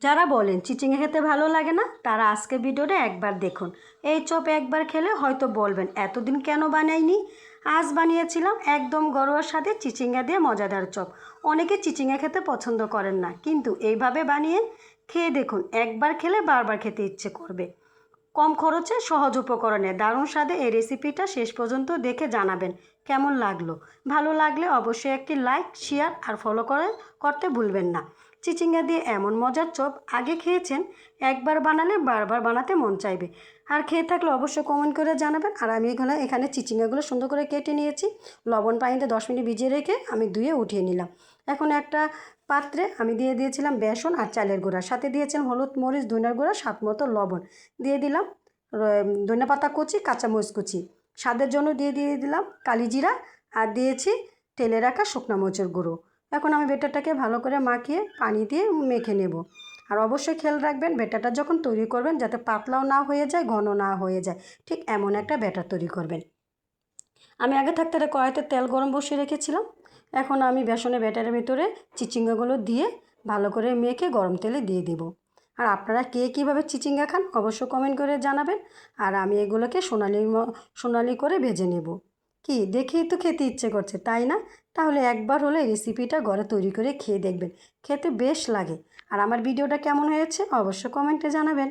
যারা বলেন চিচিঙ্গা খেতে ভালো লাগে না তারা আজকে ভিডিওটা একবার দেখুন। এই চপ একবার খেলে হয়তো বলবেন এতদিন কেন বানাইনি। আজ বানিয়েছিলাম একদম ঘরোয়ার সাথে চিচিঙ্গা দিয়ে মজাদার চপ। অনেকে চিচিঙ্গা খেতে পছন্দ করেন না, কিন্তু এইভাবে বানিয়ে খেয়ে দেখুন, একবার খেলে বারবার খেতে ইচ্ছে করবে। কম খরচে সহজ উপকরণে দারুণ স্বাদে এই রেসিপিটা শেষ পর্যন্ত দেখে জানাবেন কেমন লাগলো। ভালো লাগলে অবশ্যই একটি লাইক, শেয়ার আর ফলো করতে ভুলবেন না। চিচিঙ্গা দিয়ে এমন মজার চপ আগে খেয়েছেন, একবার বানালে বারবার বানাতে মন চাইবে। আর খেয়ে থাকলে অবশ্যই কমেন্ট করে জানাবেন। আর আমি এখানে চিচিঙ্গাগুলো সুন্দর করে কেটে নিয়েছি, লবণ পানিতে 10 মিনিট ভিজিয়ে রেখে আমি ধুয়ে উঠিয়ে নিলাম। এখন একটা পাত্রে আমি দিয়ে দিয়েছিলাম বেসন আর চালের গুঁড়া, সাথে দিয়েছিলাম হলুদ, মরিচ, ধনিয়ার গুঁড়া, স্বাদ মতো লবণ, দিয়ে দিলাম ধনিয়া পাতা কুচি, কাঁচামরিচ কুচি, স্বাদের জন্য দিয়ে দিলাম কালিজিরা, আর দিয়েছি তেলে রাখা শুকনো মরিচের গুঁড়ো। এখন আমি বেটারটাকে ভালো করে মাখিয়ে পানি দিয়ে মেখে নেব। আর অবশ্যই খেয়াল রাখবেন ব্যাটারটা যখন তৈরি করবেন যাতে পাতলাও না হয়ে যায়, ঘন না হয়ে যায়, ঠিক এমন একটা ব্যাটার তৈরি করবেন। আমি আগে থাকতে কড়াইতে তেল গরম বসিয়ে রেখেছিলাম। এখন আমি বেসনের ব্যাটারের ভিতরে চিচিঙ্গাগুলো দিয়ে ভালো করে মেখে গরম তেলে দিয়ে দিব। আর আপনারা কে কীভাবে চিচিঙ্গা খান অবশ্য কমেন্ট করে জানাবেন। আর আমি এগুলোকে সোনালি করে ভেজে নেব। কি দেখেই তো খেতে ইচ্ছে করছে, তাই না? তাহলে একবার হলে রেসিপিটা ঘরে তৈরি করে খেয়ে দেখবেন, খেতে বেশ লাগে। আর আমার ভিডিওটা কেমন হয়েছে অবশ্য কমেন্টে জানাবেন।